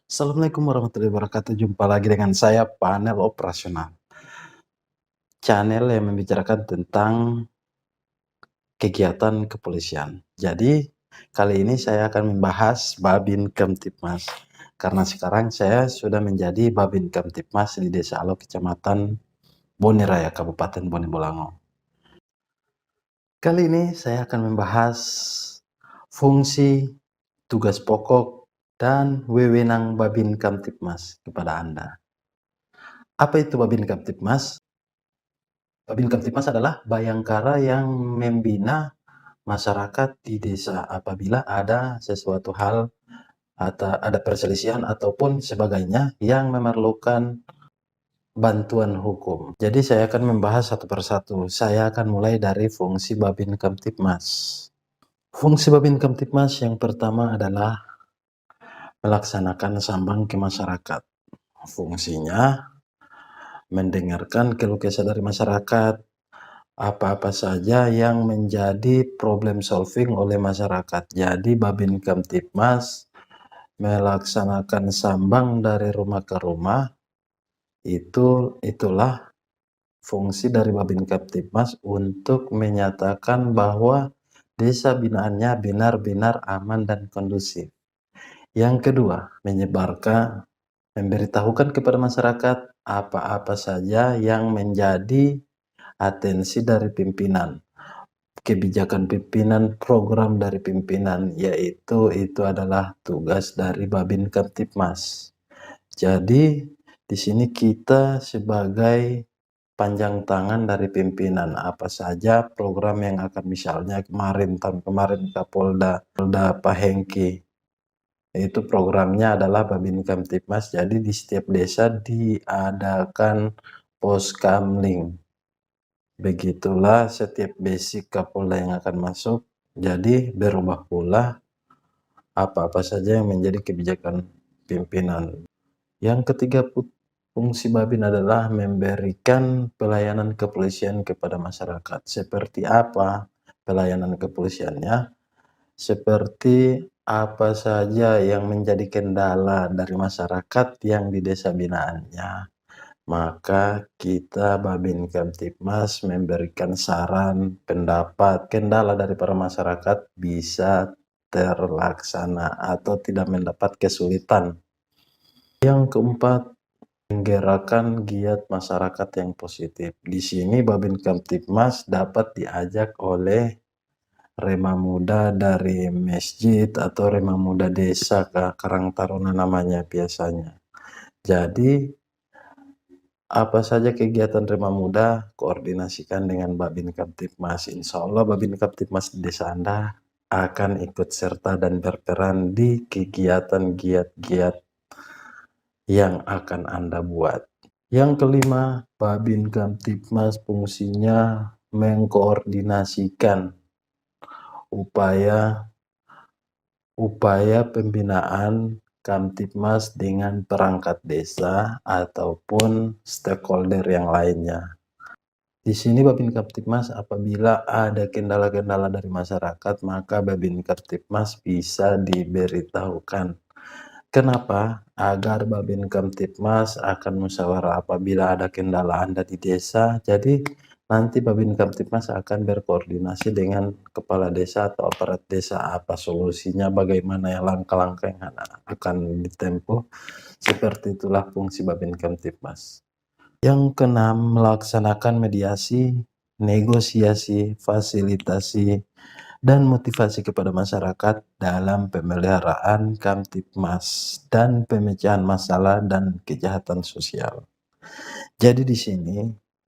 Assalamualaikum warahmatullahi wabarakatuh. Jumpa lagi dengan saya Panel Operasional, channel yang membicarakan tentang kegiatan kepolisian. Jadi, kali ini saya akan membahas Babin Kamtibmas. Karena sekarang saya sudah menjadi Babin Kamtibmas di Desa Alo, Kecamatan Bone Raya, Kabupaten Bone Bolango. Kali ini saya akan membahas fungsi, tugas pokok, dan wewenang Babin Kamtibmas kepada Anda. Apa itu Babin Kamtibmas? Babin Kamtibmas adalah bayangkara yang membina masyarakat di desa apabila ada sesuatu hal atau ada perselisihan ataupun sebagainya yang memerlukan bantuan hukum. Jadi saya akan membahas satu persatu. Saya akan mulai dari fungsi Babin Kamtibmas. Fungsi Babin Kamtibmas yang pertama adalah melaksanakan sambang ke masyarakat. Fungsinya mendengarkan keluh kesah dari masyarakat, apa-apa saja yang menjadi problem solving oleh masyarakat. Jadi Babin Kamtibmas melaksanakan sambang dari rumah ke rumah. Itulah fungsi dari Babin Kamtibmas untuk menyatakan bahwa desa binaannya benar-benar aman dan kondusif. Yang kedua, memberitahukan kepada masyarakat apa-apa saja yang menjadi atensi dari pimpinan, kebijakan pimpinan, program dari pimpinan, yaitu itu adalah tugas dari Babin Kamtibmas. Jadi di sini kita sebagai panjang tangan dari pimpinan, apa saja program yang akan, misalnya tahun kemarin Kapolda Pak Hengki, itu programnya adalah Babin Kamtibmas. Jadi di setiap desa diadakan poskamling. Begitulah setiap basic Kapolda yang akan masuk. Jadi berubah pula apa-apa saja yang menjadi kebijakan pimpinan. Yang ketiga, fungsi Babin adalah memberikan pelayanan kepolisian kepada masyarakat. Seperti apa pelayanan kepolisiannya? Seperti apa saja yang menjadi kendala dari masyarakat yang di desa binaannya. Maka kita Babin Kamtibmas memberikan saran, pendapat, kendala dari para masyarakat bisa terlaksana atau tidak mendapat kesulitan. Yang keempat, menggerakkan giat masyarakat yang positif. Di sini Babin Kamtibmas dapat diajak oleh Rema Muda dari masjid atau Rema Muda desa ke Karang Taruna namanya biasanya. Jadi apa saja kegiatan Rema Muda, koordinasikan dengan Babin Kamtibmas. Insya Allah Babin Kamtibmas di desa Anda akan ikut serta dan berperan di kegiatan giat-giat yang akan Anda buat. Yang kelima, Babin Kamtibmas fungsinya mengkoordinasikan upaya pembinaan Kamtibmas dengan perangkat desa ataupun stakeholder yang lainnya. Di sini Babin Kamtibmas apabila ada kendala-kendala dari masyarakat, maka Babin Kamtibmas bisa diberitahukan. Kenapa? Agar Babin Kamtibmas akan musyawarah apabila ada kendala Anda di desa. Jadi nanti Babin Kamtibmas akan berkoordinasi dengan kepala desa atau aparat desa, apa solusinya, bagaimana ya langkah-langkah yang akan ditempuh. Seperti itulah fungsi Babin Kamtibmas. Yang keenam, melaksanakan mediasi, negosiasi, fasilitasi, dan motivasi kepada masyarakat dalam pemeliharaan Kamtibmas dan pemecahan masalah dan kejahatan sosial. Jadi di sini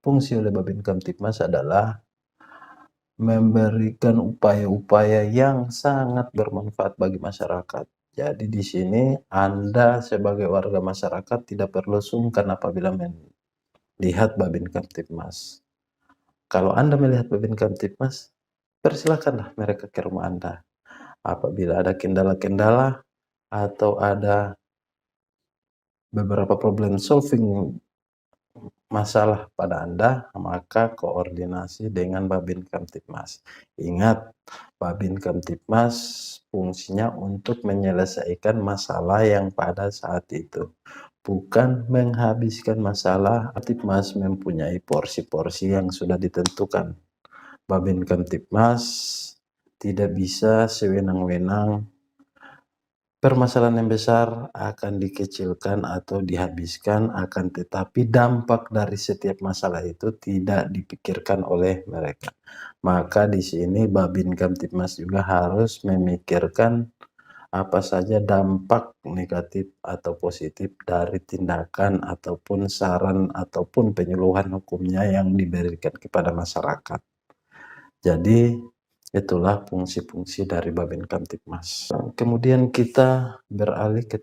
fungsi oleh Babin Kamtibmas adalah memberikan upaya-upaya yang sangat bermanfaat bagi masyarakat. Jadi di sini Anda sebagai warga masyarakat tidak perlu sungkan apabila melihat Babin Kamtibmas. Kalau Anda melihat Babin Kamtibmas, persilakanlah mereka ke rumah Anda. Apabila ada kendala-kendala atau ada beberapa problem solving masalah pada Anda, maka koordinasi dengan Babin Kamtibmas. Ingat, Babin Kamtibmas fungsinya untuk menyelesaikan masalah yang pada saat itu, bukan menghabiskan masalah. Kamtibmas mempunyai porsi-porsi yang sudah ditentukan. Babin Kamtibmas tidak bisa sewenang-wenang. Permasalahan yang besar akan dikecilkan atau dihabiskan, akan tetapi dampak dari setiap masalah itu tidak dipikirkan oleh mereka. Maka di sini Babin Kamtibmas juga harus memikirkan apa saja dampak negatif atau positif dari tindakan ataupun saran ataupun penyuluhan hukumnya yang diberikan kepada masyarakat. Jadi itulah fungsi-fungsi dari Babin Kamtibmas. Kemudian kita beralih ke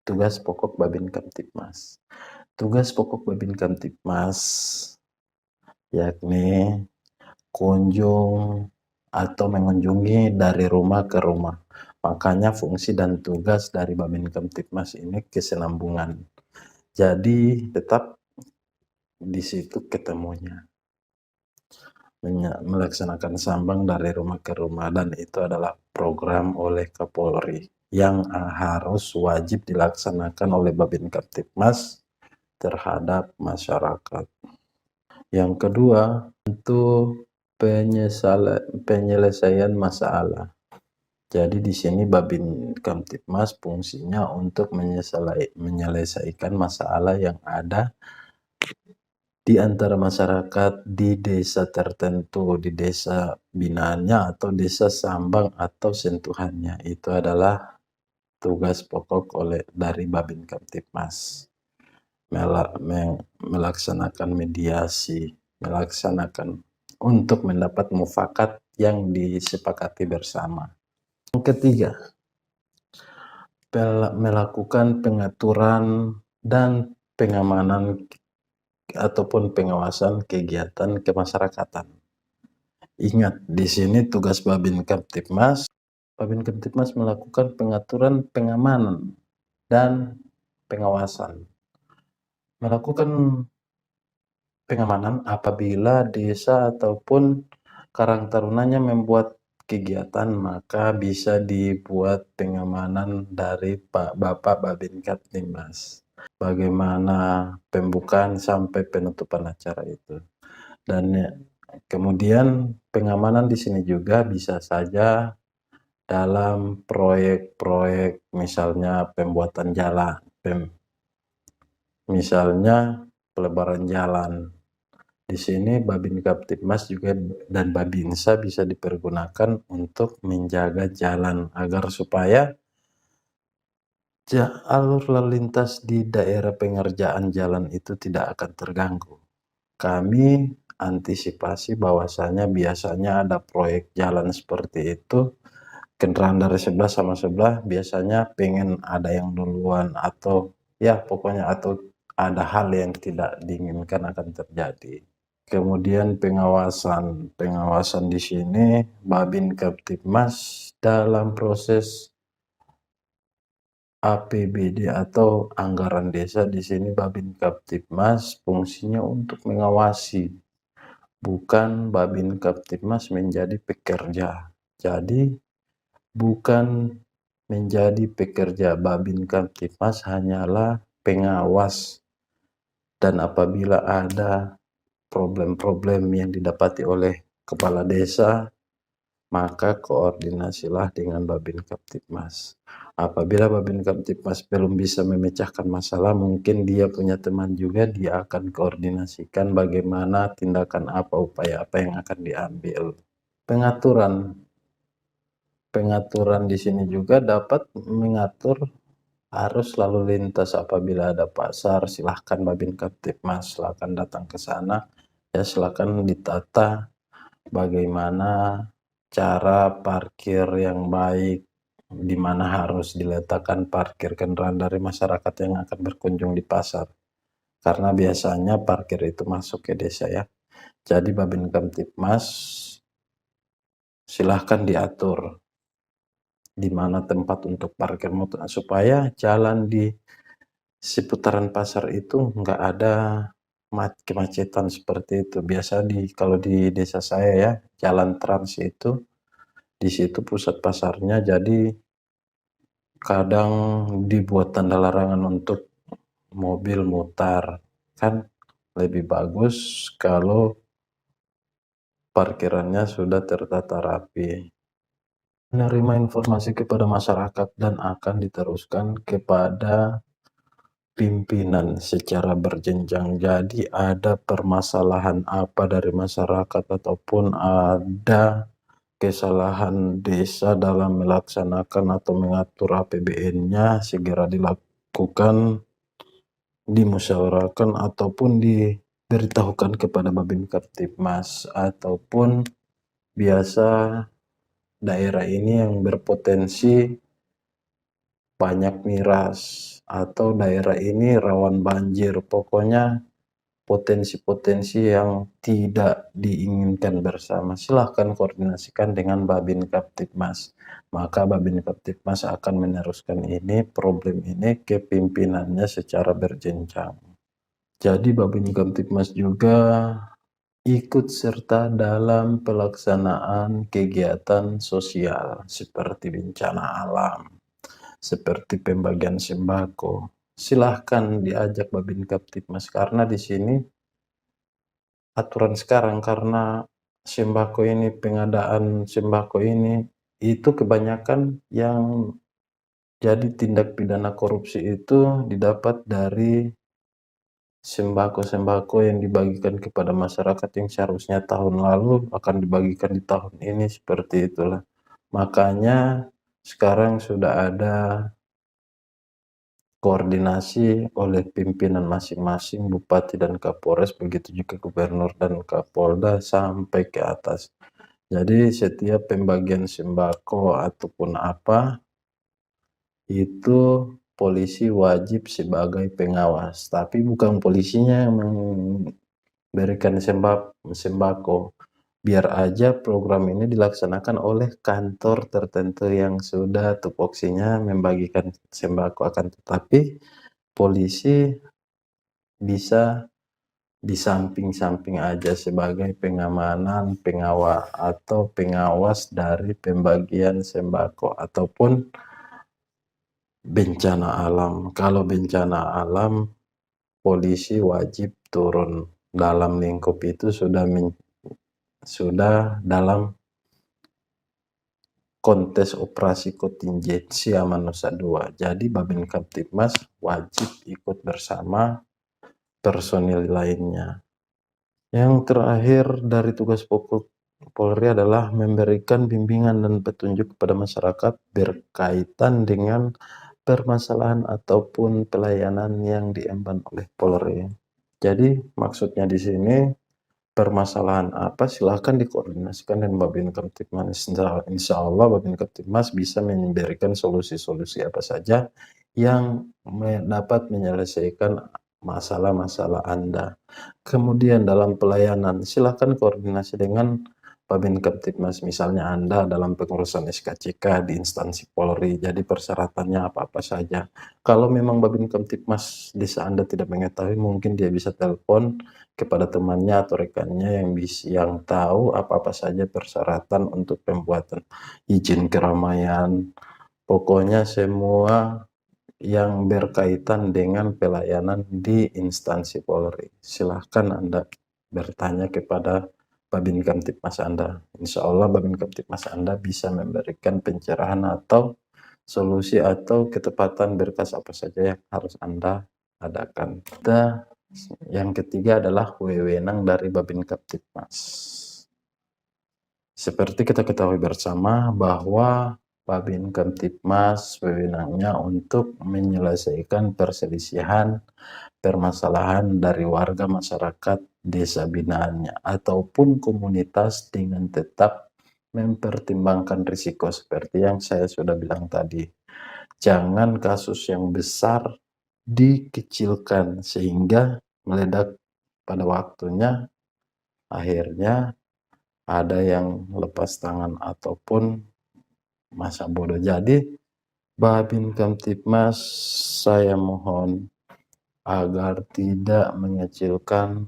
tugas pokok Babin Kamtibmas. Tugas pokok Babin Kamtibmas yakni kunjung atau mengunjungi dari rumah ke rumah. Makanya fungsi dan tugas dari Babin Kamtibmas ini kesinambungan. Jadi tetap di situ ketemunya. Melaksanakan sambang dari rumah ke rumah, dan itu adalah program oleh Kapolri yang harus wajib dilaksanakan oleh Babin Kamtibmas terhadap masyarakat. Yang kedua, untuk penyelesaian masalah. Jadi di sini Babin Kamtibmas fungsinya untuk menyelesaikan masalah yang ada di antara masyarakat di desa tertentu, di desa binaannya atau desa sambang atau sentuhannya. Itu adalah tugas pokok dari Babin Kamtibmas. Melaksanakan mediasi, melaksanakan untuk mendapat mufakat yang disepakati bersama. Yang ketiga, melakukan pengaturan dan pengamanan ataupun pengawasan kegiatan kemasyarakatan. Ingat, di sini tugas Babin Kamtibmas melakukan pengaturan, pengamanan, dan pengawasan. Melakukan pengamanan apabila desa ataupun Karang Tarunanya membuat kegiatan, maka bisa dibuat pengamanan dari Bapak Babin Kamtibmas. Bagaimana pembukaan sampai penutupan acara itu. Dan kemudian pengamanan di sini juga bisa saja dalam proyek-proyek, misalnya pembuatan jalan, misalnya pelebaran jalan. Di sini Babin Kamtibmas juga dan Babinsa bisa dipergunakan untuk menjaga jalan agar supaya alur lalu lintas di daerah pengerjaan jalan itu tidak akan terganggu. Kami antisipasi bahwasanya biasanya ada proyek jalan seperti itu, kendaraan dari sebelah sama sebelah biasanya pengen ada yang duluan, atau ya pokoknya atau ada hal yang tidak diinginkan akan terjadi. Kemudian pengawasan di sini Babin Kamtibmas dalam proses APBD atau anggaran desa. Di sini Babin Kamtibmas fungsinya untuk mengawasi, bukan Babin Kamtibmas menjadi pekerja. Jadi bukan menjadi pekerja, Babin Kamtibmas hanyalah pengawas, dan apabila ada problem-problem yang didapati oleh kepala desa, maka koordinasilah dengan Babin Kamtibmas. Apabila Babin Kamtibmas belum bisa memecahkan masalah, mungkin dia punya teman juga, dia akan koordinasikan bagaimana tindakan apa, upaya apa yang akan diambil. Pengaturan di sini juga dapat mengatur arus lalu lintas. Apabila ada pasar, silahkan Babin Kamtibmas silahkan datang ke sana, ya silahkan ditata bagaimana cara parkir yang baik, di mana harus diletakkan parkir kendaraan dari masyarakat yang akan berkunjung di pasar. Karena biasanya parkir itu masuk ke desa ya. Jadi Babin Kamtibmas silahkan diatur di mana tempat untuk parkir motor, supaya jalan di seputaran pasar itu nggak ada kemacetan seperti itu. Biasa kalau di desa saya ya, jalan trans itu, di situ pusat pasarnya, jadi kadang dibuat tanda larangan untuk mobil mutar. Kan lebih bagus kalau parkirannya sudah tertata rapi. Menerima informasi kepada masyarakat dan akan diteruskan kepada pimpinan secara berjenjang. Jadi ada permasalahan apa dari masyarakat ataupun ada kesalahan desa dalam melaksanakan atau mengatur APBN-nya, segera dilakukan, dimusyawarahkan ataupun diberitahukan kepada Babin Kaptipmas, ataupun biasa daerah ini yang berpotensi banyak miras atau daerah ini rawan banjir, pokoknya potensi-potensi yang tidak diinginkan bersama, silahkan koordinasikan dengan Babin Kaptipmas. Maka Babin Kaptipmas akan meneruskan problem ini ke pimpinannya secara berjenjang. Jadi Babin Kamtibmas juga ikut serta dalam pelaksanaan kegiatan sosial seperti bencana alam, seperti pembagian sembako. Silahkan diajak Babin Kamtibmas, karena di sini aturan sekarang, karena sembako ini, pengadaan sembako ini, itu kebanyakan yang jadi tindak pidana korupsi itu didapat dari sembako-sembako yang dibagikan kepada masyarakat yang seharusnya tahun lalu akan dibagikan di tahun ini, seperti itulah. Makanya sekarang sudah ada koordinasi oleh pimpinan masing-masing, bupati dan kapolres, begitu juga gubernur dan kapolda sampai ke atas. Jadi setiap pembagian sembako ataupun apa, itu polisi wajib sebagai pengawas, tapi bukan polisinya yang memberikan sembako. Biar aja program ini dilaksanakan oleh kantor tertentu yang sudah tupoksinya membagikan sembako, akan tetapi polisi bisa di samping-samping aja sebagai pengamanan, pengawas dari pembagian sembako ataupun bencana alam. Kalau bencana alam, polisi wajib turun dalam lingkup itu, sudah dalam kontes operasi kontingensi aman Nusa Dua. Jadi Babin Kamtibmas wajib ikut bersama personil lainnya. Yang terakhir dari tugas pokok Polri adalah memberikan bimbingan dan petunjuk kepada masyarakat berkaitan dengan permasalahan ataupun pelayanan yang diemban oleh Polri. Jadi maksudnya di sini, permasalahan apa, silahkan dikoordinasikan dengan Babin Kamtibmas. Insya Allah Babin Kamtibmas bisa memberikan solusi-solusi apa saja yang dapat menyelesaikan masalah-masalah Anda. Kemudian dalam pelayanan, silahkan koordinasi dengan Babin Kamtibmas. Misalnya Anda dalam pengurusan SKCK di instansi Polri, jadi persyaratannya apa-apa saja. Kalau memang Babin Kamtibmas desa Anda tidak mengetahui, mungkin dia bisa telepon kepada temannya atau rekannya yang tahu apa-apa saja persyaratan untuk pembuatan izin keramaian. Pokoknya semua yang berkaitan dengan pelayanan di instansi Polri, silahkan Anda bertanya kepada Babin Kamtibmas Anda. Insya Allah Babin Kamtibmas Anda bisa memberikan pencerahan atau solusi atau ketepatan berkas apa saja yang harus Anda adakan. Yang ketiga adalah wewenang dari Babin Kamtibmas. Seperti kita ketahui bersama bahwa Babin Kamtibmas wewenangnya untuk menyelesaikan perselisihan permasalahan dari warga masyarakat desa binaannya ataupun komunitas dengan tetap mempertimbangkan risiko seperti yang saya sudah bilang tadi. Jangan kasus yang besar dikecilkan sehingga meledak pada waktunya, akhirnya ada yang lepas tangan ataupun masa bodoh. Jadi Babin Kamtibmas, saya mohon agar tidak mengecilkan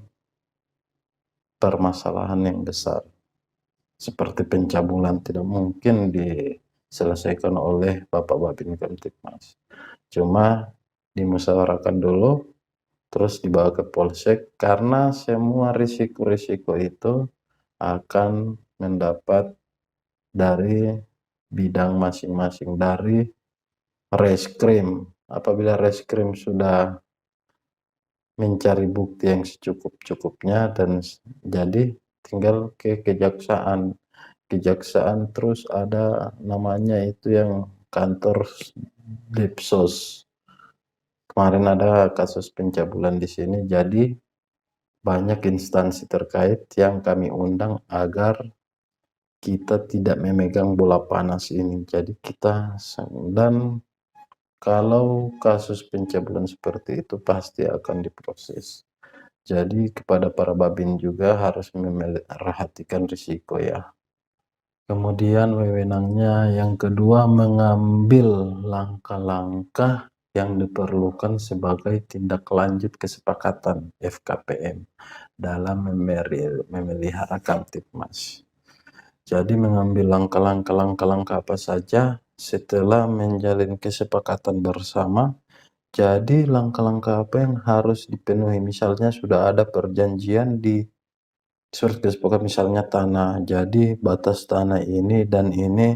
permasalahan yang besar. Seperti pencabulan tidak mungkin diselesaikan oleh Bapak Babin Kamtibmas. Cuma dimusyawarahkan dulu, terus dibawa ke polsek, karena semua risiko-risiko itu akan mendapat dari bidang masing-masing, dari reskrim. Apabila reskrim sudah mencari bukti yang secukup-cukupnya dan jadi tinggal ke kejaksaan. Kejaksaan terus ada namanya itu yang kantor Depsos. Kemarin ada kasus pencabulan di sini, jadi banyak instansi terkait yang kami undang agar kita tidak memegang bola panas ini. Jadi kita, dan kalau kasus pencabulan seperti itu pasti akan diproses. Jadi kepada para babin juga harus memperhatikan risiko ya. Kemudian wewenangnya yang kedua, mengambil langkah-langkah yang diperlukan sebagai tindak lanjut kesepakatan FKPM dalam memelihara Kamtibmas. Jadi mengambil langkah-langkah apa saja setelah menjalin kesepakatan bersama. Jadi langkah-langkah apa yang harus dipenuhi, misalnya sudah ada perjanjian di surat kesepakatan, misalnya tanah, jadi batas tanah ini dan ini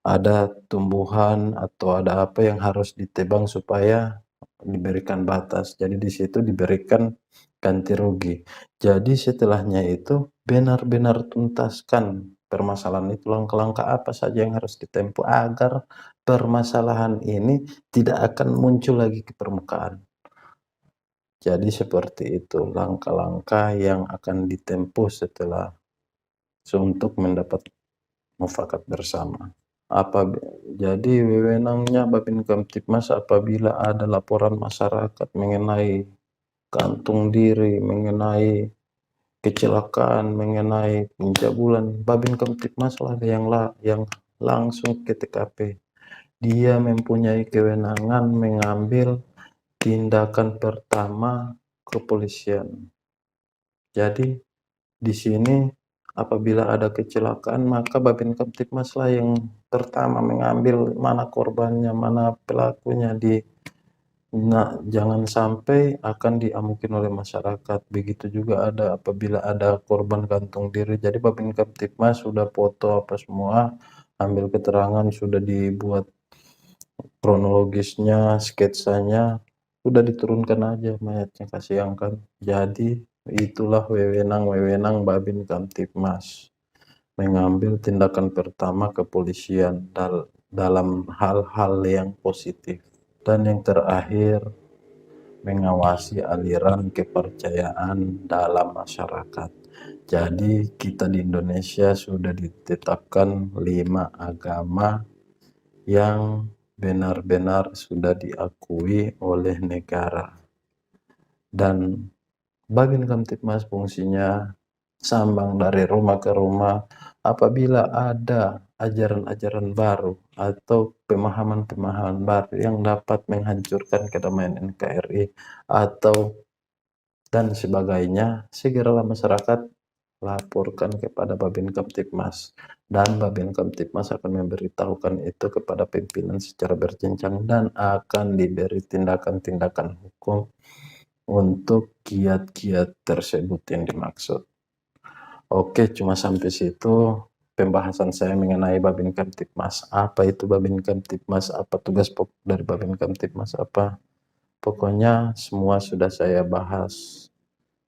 ada tumbuhan atau ada apa yang harus ditebang supaya diberikan batas, jadi di situ diberikan ganti rugi. Jadi setelahnya itu benar-benar tuntaskan permasalahan itu, langkah-langkah apa saja yang harus ditempuh agar permasalahan ini tidak akan muncul lagi ke permukaan. Jadi seperti itu langkah-langkah yang akan ditempuh setelah untuk mendapat mufakat bersama. Jadi wewenangnya Babin Kamtibmas apabila ada laporan masyarakat mengenai gantung diri, mengenai kecelakaan, mengenai pencabulan, Babin Kamtibmas lah yang langsung ke TKP. Dia mempunyai kewenangan mengambil tindakan pertama kepolisian. Jadi di sini apabila ada kecelakaan maka Babin Kamtibmas lah yang pertama mengambil mana korbannya, mana pelakunya. Jangan sampai akan diamukin oleh masyarakat. Begitu juga ada apabila ada korban gantung diri. Jadi Babin Kamtibmas sudah foto apa semua, ambil keterangan, sudah dibuat kronologisnya, sketsanya, udah diturunkan aja mayatnya, kasih angkat. Jadi itulah wewenang Babin Kamtibmas, mengambil tindakan pertama kepolisian dalam hal-hal yang positif. Dan yang terakhir, mengawasi aliran kepercayaan dalam masyarakat. Jadi kita di Indonesia sudah ditetapkan 5 agama yang benar-benar sudah diakui oleh negara. Dan Babin Kamtibmas fungsinya sambang dari rumah ke rumah. Apabila ada ajaran-ajaran baru atau pemahaman-pemahaman baru yang dapat menghancurkan kedamaian NKRI atau dan sebagainya, segeralah masyarakat laporkan kepada Babin Kamtibmas, dan Babin Kamtibmas akan memberitahukan itu kepada pimpinan secara berjenjang dan akan diberi tindakan-tindakan hukum untuk kiat-kiat tersebut yang dimaksud. Oke, cuma sampai situ pembahasan saya mengenai Babin Kamtibmas. Apa itu Babin Kamtibmas? Apa tugas pokok dari Babin Kamtibmas? Apa? Pokoknya semua sudah saya bahas.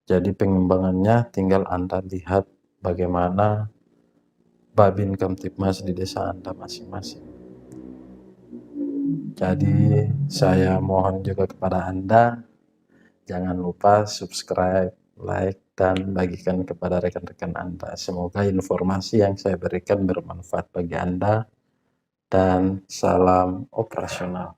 Jadi pengembangannya tinggal Anda lihat bagaimana Babin Kamtibmas di desa Anda masing-masing. Jadi saya mohon juga kepada Anda, jangan lupa subscribe, like, dan bagikan kepada rekan-rekan Anda. Semoga informasi yang saya berikan bermanfaat bagi Anda, dan salam operasional.